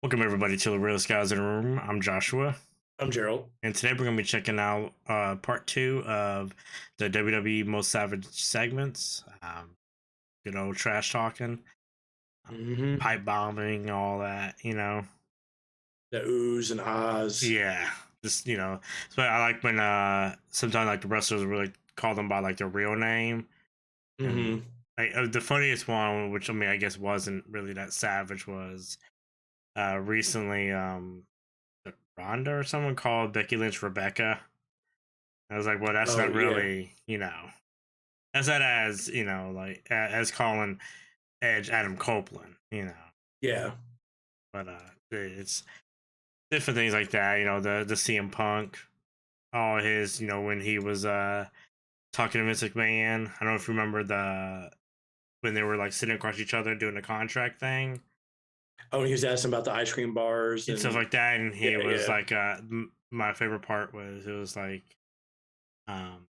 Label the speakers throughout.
Speaker 1: Welcome everybody to the realest guys in the room. I'm Joshua,
Speaker 2: I'm Gerald.
Speaker 1: and today we're gonna be checking out part two of the WWE Most Savage segments. Good old trash talking,
Speaker 2: Mm-hmm.
Speaker 1: pipe bombing, all that.
Speaker 2: The oohs and ahs.
Speaker 1: Yeah, just So I like when sometimes like the wrestlers really call them by like their real name, and
Speaker 2: Mm-hmm.
Speaker 1: like the funniest one, which I guess wasn't really that savage, was recently Ronda or someone called Becky Lynch Rebecca. I was like, well, that's
Speaker 2: Oh
Speaker 1: not
Speaker 2: yeah,
Speaker 1: really, that's not as, like as calling Edge Adam Copeland,
Speaker 2: yeah.
Speaker 1: but it's different things like that, the CM Punk, all his, when he was talking to Vince McMahon. I don't know if you remember when they were like sitting across each other doing the contract thing
Speaker 2: Oh, and he was asking about the ice cream bars
Speaker 1: and stuff
Speaker 2: and
Speaker 1: like that, and he
Speaker 2: yeah,
Speaker 1: was
Speaker 2: yeah.
Speaker 1: like, my favorite part was it was um,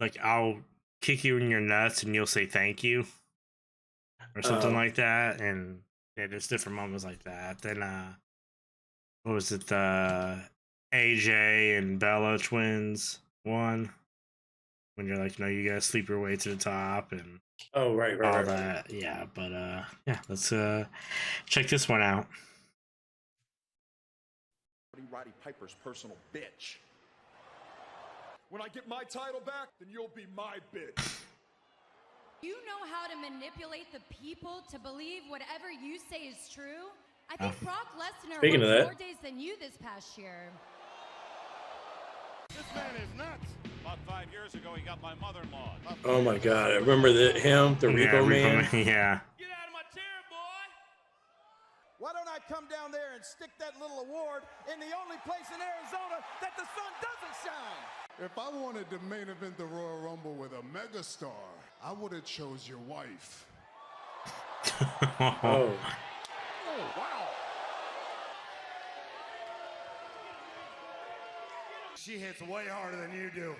Speaker 1: like I'll kick you in your nuts and you'll say thank you or something
Speaker 2: Oh,
Speaker 1: like that. And yeah, there's different moments like that. Then what was it, the AJ and Bella twins one, when you're like, no, you gotta sleep your way to the top and
Speaker 2: oh, right, right,
Speaker 1: all
Speaker 2: right.
Speaker 1: that. Yeah, but yeah, let's check this one out.
Speaker 3: Roddy Piper's personal bitch. When I get my title back, then you'll be my bitch.
Speaker 4: You know how to manipulate the people to believe whatever you say is true? I think Brock Lesnar
Speaker 2: Speaking of
Speaker 4: worked
Speaker 2: that,
Speaker 4: more days than you this past year.
Speaker 5: This man is nuts. About 5 years ago, he got my mother-in-law.
Speaker 2: oh my God, I remember that the
Speaker 1: Yeah,
Speaker 2: Repo Man.
Speaker 1: Yeah.
Speaker 5: Get out of my chair, boy!
Speaker 6: Why don't I come down there and stick that little award in the only place in Arizona that the sun doesn't shine?
Speaker 7: If I wanted to main event the Royal Rumble with a megastar, I would have chose your wife.
Speaker 2: Oh,
Speaker 3: Oh, wow.
Speaker 5: She hits way harder than you do.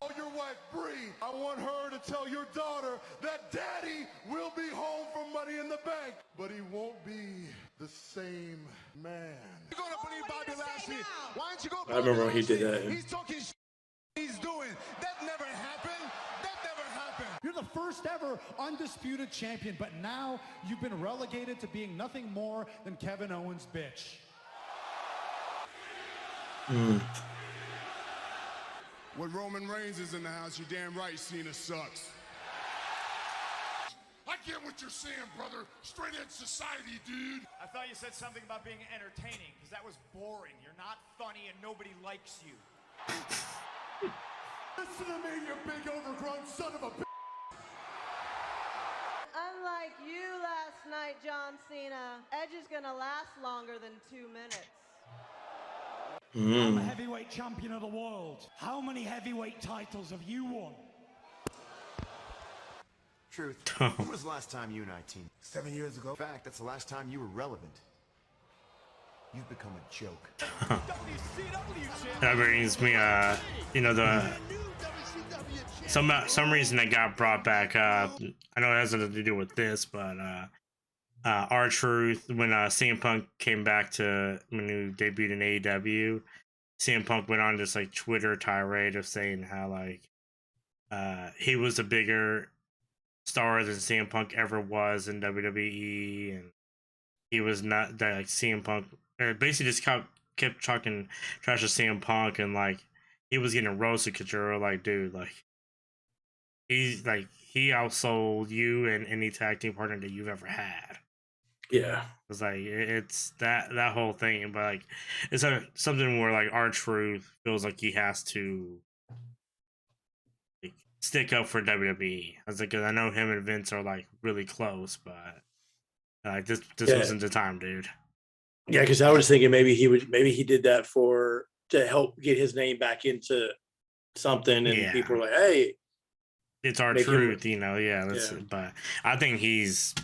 Speaker 7: Oh, your wife, Bree. I want her to tell your daughter that Daddy will be home from Money in the Bank, but he won't be the same man. You're gonna believe Bobby Lashley? Why don't you go?
Speaker 2: I remember when he did that.
Speaker 7: He's talking. He's doing. That never happened. That never happened.
Speaker 8: You're the first ever undisputed champion, but now you've been relegated to being nothing more than Kevin Owens' bitch.
Speaker 7: When Roman Reigns is in the house, you're damn right Cena sucks. I get what you're saying, brother. Straight edge society, dude.
Speaker 5: I thought you said something about being entertaining, because that was boring. You're not funny and nobody likes you.
Speaker 7: Listen to me, you big overgrown son of a bitch.
Speaker 9: Unlike you last night, John Cena, Edge is gonna last longer than 2 minutes.
Speaker 8: I'm a heavyweight champion of the world. How many heavyweight titles have you won?
Speaker 10: Truth. When was the last time you and I teamed?
Speaker 7: 7 years ago.
Speaker 10: In fact, that's the last time you were relevant. You've become a joke.
Speaker 1: That brings me, the some reason that got brought back up. I know it has nothing to do with this, but R-Truth, when CM Punk came back when he debuted in AEW, CM Punk went on this like Twitter tirade of saying how like he was a bigger star than CM Punk ever was in WWE, and he was not that like CM Punk basically just kept talking trash to CM Punk, and like he was getting roasted because you're like, dude, like he outsold you and any tag team partner that you've ever had.
Speaker 2: Yeah.
Speaker 1: It's like it's that whole thing, but like it's something where like R-Truth feels like he has to like, stick up for WWE. I was like, 'cause I know him and Vince are like really close, but like this
Speaker 2: Yeah.
Speaker 1: wasn't the time, dude.
Speaker 2: Yeah, because I was thinking maybe he did that to help get his name back into something, and
Speaker 1: Yeah.
Speaker 2: people were like, hey,
Speaker 1: It's
Speaker 2: make him-
Speaker 1: R-Truth, yeah. But I think he's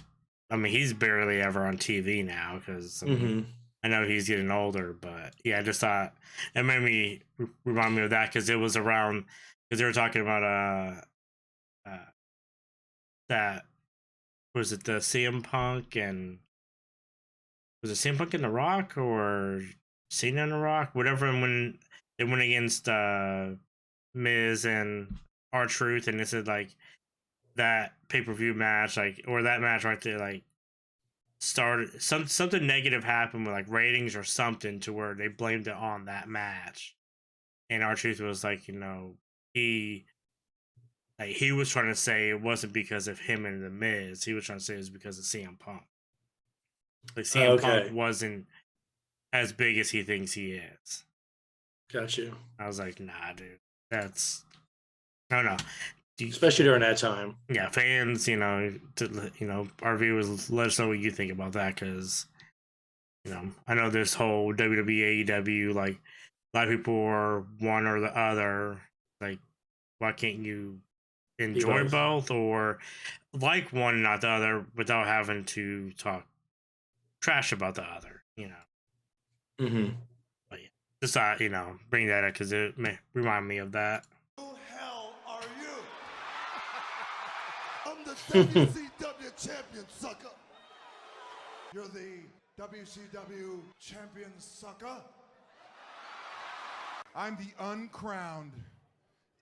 Speaker 1: barely ever on TV now because I know he's getting older. But yeah, I just thought it made me remind me of that because it was around because they were talking about that was it the CM Punk and was it CM Punk and The Rock or Cena and The Rock? Whatever, when they went against Miz and R-Truth, and it said like that pay-per-view match, like, or that match right there, like, started something negative happened with like ratings or something to where they blamed it on that match. And R-Truth was like, you know, he was trying to say it wasn't because of him and the Miz. He was trying to say it was because of CM Punk. Like CM Punk wasn't as big as he thinks he is.
Speaker 2: Got you.
Speaker 1: I was like, nah, dude, that's I don't know.
Speaker 2: Especially during that time.
Speaker 1: Yeah, fans, you know, our viewers, let us know what you think about that, because, you know, I know this whole WWE, AEW, like, a lot of people are one or the other. Like, why can't you enjoy both or like one and not the other without having to talk trash about the other, you know?
Speaker 2: Mm-hmm.
Speaker 1: But yeah, just, you know, bring that up because it may remind me of that.
Speaker 7: The WCW champion, sucker. You're the WCW champion, sucker. I'm the uncrowned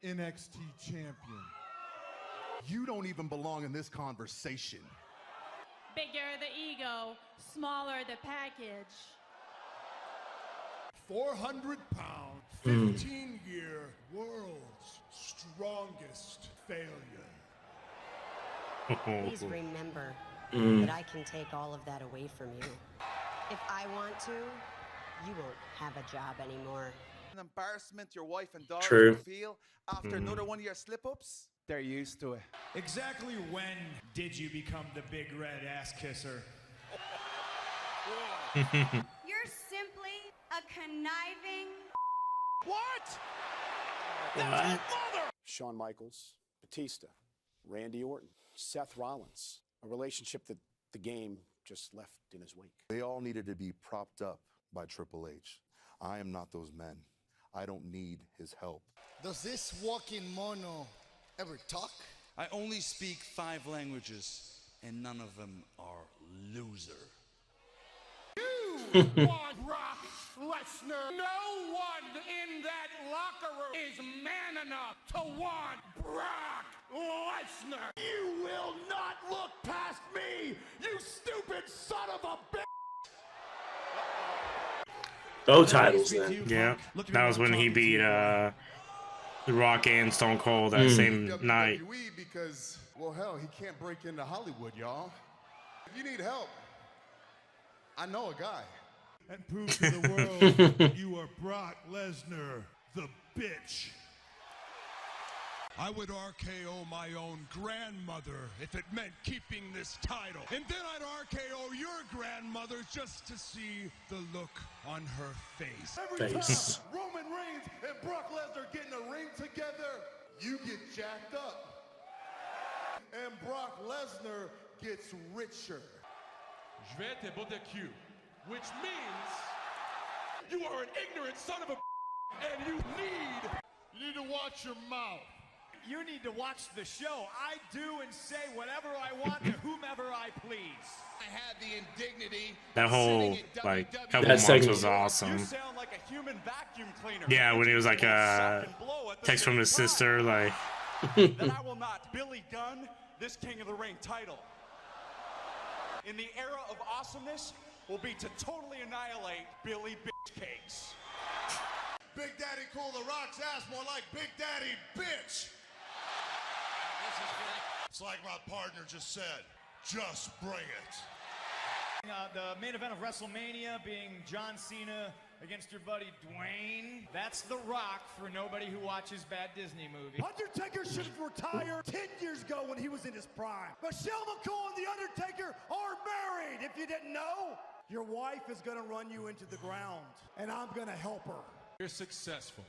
Speaker 7: NXT champion. You don't even belong in this conversation.
Speaker 4: Bigger the ego, smaller the package.
Speaker 7: 400-pound, 15-year world's strongest failure.
Speaker 11: Please remember that I can take all of that away from you. If I want to, you won't have a job anymore.
Speaker 6: An embarrassment your wife and daughter will feel after another one of your slip-ups? They're used to it.
Speaker 5: Exactly when did you become the big red ass kisser?
Speaker 4: You're simply a conniving...
Speaker 6: What?
Speaker 1: What?
Speaker 12: Shawn Michaels, Batista, Randy Orton, Seth Rollins, a relationship that the game just left in his wake.
Speaker 7: They all needed to be propped up by Triple H. I am not those men. I don't need his help.
Speaker 13: Does this walking mono ever talk?
Speaker 14: I only speak 5 languages, and none of them are loser.
Speaker 13: You want Brock Lesnar. No one in that locker room is man enough to want Brock Lesnar. You will not look past me, you stupid son of a bitch.
Speaker 2: Both titles then.
Speaker 1: Yeah, that was when he beat The Rock and Stone Cold that same night.
Speaker 7: WWE because, well, hell, he can't break into Hollywood, y'all. If you need help, I know a guy.
Speaker 13: And prove to the world you are Brock Lesnar, the bitch.
Speaker 7: I would RKO my own grandmother if it meant keeping this title. And then I'd RKO your grandmother just to see the look on her face.
Speaker 13: Every time Roman Reigns and Brock Lesnar get in a ring together,
Speaker 7: You get jacked up. And Brock Lesnar gets richer.
Speaker 3: Je vais te botter cul, which means you are an ignorant son of a and you need to watch your mouth.
Speaker 5: You need to watch the show. I do and say whatever I want to whomever I please.
Speaker 13: I had the indignity.
Speaker 1: That whole like couple
Speaker 2: That
Speaker 1: months
Speaker 2: segment
Speaker 1: was awesome.
Speaker 5: You sound like a human vacuum cleaner.
Speaker 1: Yeah, when he was like text from his sister, like
Speaker 5: Then I will not Billy Gunn this King of the Ring title. In the era of awesomeness will be to totally annihilate Billy Bitch Cakes.
Speaker 7: Big Daddy Cool the Rock's ass more like Big Daddy Bitch. It's like my partner just said, just bring it.
Speaker 5: The main event of WrestleMania being John Cena against your buddy Dwayne. That's The Rock for nobody who watches bad Disney movies.
Speaker 8: Undertaker should have retired 10 years ago when he was in his prime. Michelle McCool and The Undertaker are married, if you didn't know. Your wife is gonna run you into the ground, and I'm gonna help her.
Speaker 3: You're successful.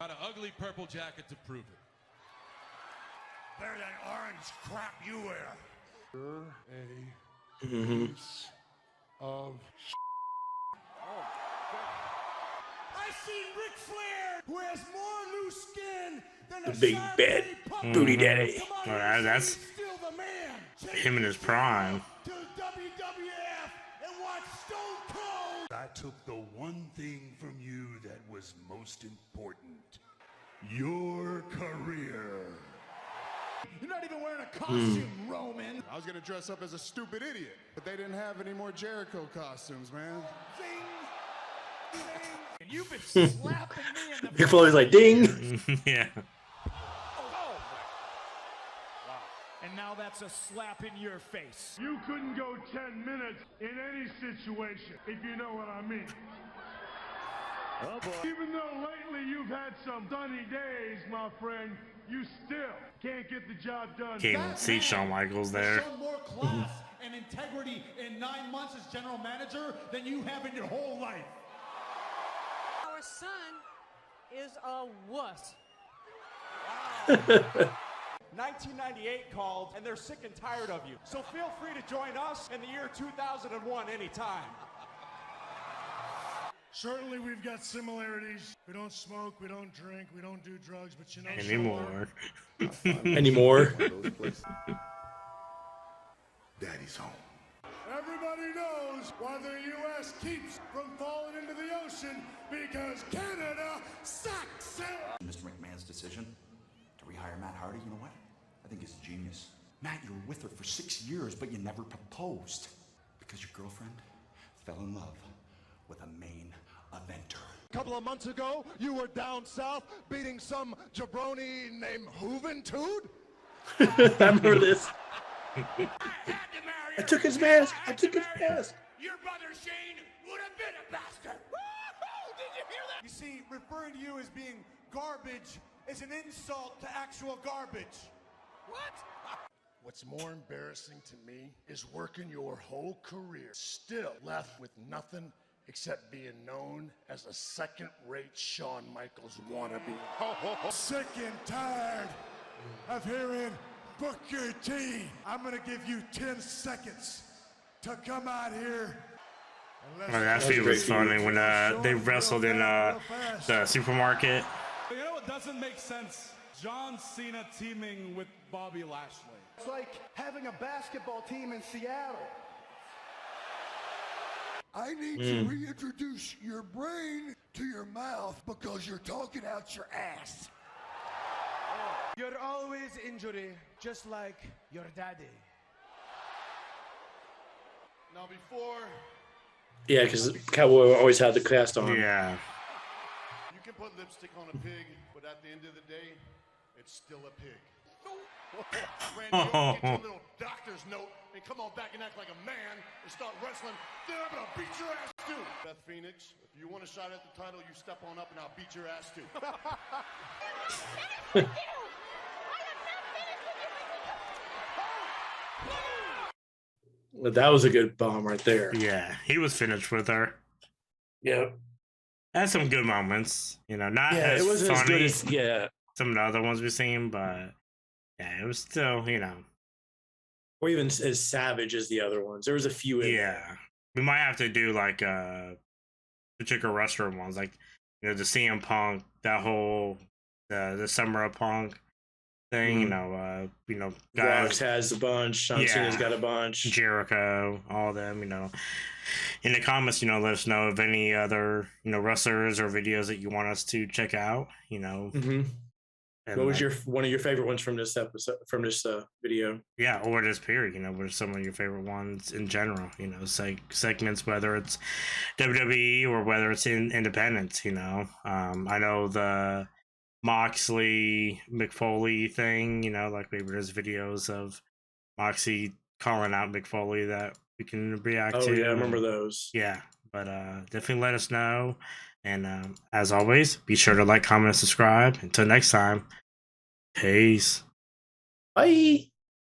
Speaker 3: Got an ugly purple jacket to prove it.
Speaker 7: Bear that orange crap you wear. You're a piece of
Speaker 13: I seen Ric Flair, who has more loose skin than
Speaker 2: The
Speaker 13: a
Speaker 2: big
Speaker 13: Saturday
Speaker 2: bed
Speaker 13: puppy.
Speaker 2: booty daddy.
Speaker 13: Come on,
Speaker 1: Alright, that's
Speaker 13: still the man.
Speaker 1: him in his prime.
Speaker 13: To WWF and watch Stone Cold.
Speaker 7: I took the one thing from you that was most important. Your career.
Speaker 8: You're not even wearing a costume, Roman.
Speaker 7: I was gonna dress up as a stupid idiot, but they didn't have any more Jericho costumes, man.
Speaker 8: Zing. And you've been slapping me in the
Speaker 2: Mick Foley's like, ding.
Speaker 1: Yeah.
Speaker 8: And now that's a slap in your face.
Speaker 3: You couldn't go 10 minutes in any situation, if you know what I mean.
Speaker 8: Oh boy.
Speaker 3: Even though lately you've had some sunny days, my friend, you still can't get the job done.
Speaker 1: Can't even see Shawn Michaels there.
Speaker 8: Shown more class and integrity in 9 months as general manager than you have in your whole life.
Speaker 15: Our son is a wuss.
Speaker 5: 1998 called, and they're sick and tired of you. So feel free to join us in the year 2001 anytime.
Speaker 3: Certainly we've got similarities. We don't smoke, we don't drink, we don't do drugs, but you know
Speaker 1: Anymore.
Speaker 2: Anymore.
Speaker 7: Daddy's home.
Speaker 3: Everybody knows why the U.S. keeps from falling into the ocean, because Canada sucks.
Speaker 10: Mr. McMahon's decision to rehire Matt Hardy, you know what? I think it's genius. Matt, you were with her for 6 years, but you never proposed because your girlfriend fell in love with a main eventer.
Speaker 7: A couple of months ago, you were down south beating some jabroni named Juventud.
Speaker 2: I remember this. I took his mask. I took his mask.
Speaker 13: Your brother Shane would have been a bastard. Woo-hoo! Did you hear that?
Speaker 8: You see, referring to you as being garbage is an insult to actual garbage.
Speaker 13: What?
Speaker 7: What's more embarrassing to me is working your whole career, still left with nothing except being known as a second-rate Shawn Michaels wannabe.
Speaker 8: Sick and tired of hearing Booker T. I'm going to give you 10 seconds to come out here.
Speaker 1: Oh, that feud was funny when they wrestled in the supermarket.
Speaker 5: You know what doesn't make sense? John Cena teaming with Bobby Lashley.
Speaker 8: It's like having a basketball team in Seattle.
Speaker 7: I need to reintroduce your brain to your mouth because you're talking out your ass.
Speaker 8: You're always injury, just like your daddy.
Speaker 7: Now before...
Speaker 2: Yeah, because Cowboy always had the cast on.
Speaker 1: Yeah.
Speaker 7: You can put lipstick on a pig, but at the end of the day, it's still a pig. Randy, get your little doctor's note and come on back and act like a man and start wrestling. Then I'm gonna beat your ass too. Beth Phoenix, if you want a shot at the title, you step on up and I'll beat your ass too.
Speaker 2: That was a good bomb right there.
Speaker 1: Yeah, he was finished with her.
Speaker 2: Yep.
Speaker 1: Had some good moments, you know, not
Speaker 2: Yeah,
Speaker 1: as
Speaker 2: it wasn't
Speaker 1: funny
Speaker 2: as good as
Speaker 1: some of the other ones we've seen, but yeah, it was still, you know.
Speaker 2: or even as savage as the other ones. There was a few in there.
Speaker 1: Yeah. We might have to do like particular wrestler ones, like, you know, the CM Punk, that whole the Summer of Punk thing, you know, guys.
Speaker 2: Rocks has a bunch, John Cena's got a bunch.
Speaker 1: Jericho, all of them, you know. In the comments, you know, let us know of any other, you know, wrestlers or videos that you want us to check out, you know. And
Speaker 2: what was one of your favorite ones from this episode, from this video?
Speaker 1: Yeah, or this period, you know, what are some of your favorite ones in general, you know, segments, whether it's WWE or whether it's in independence, you know. I know the Moxley McFoley thing, you know, like maybe there's videos of Moxley calling out McFoley that we can react to.
Speaker 2: Oh yeah, I remember those.
Speaker 1: Yeah, but definitely let us know. And as always, be sure to like, comment, and subscribe. Until next time, peace.
Speaker 2: Bye.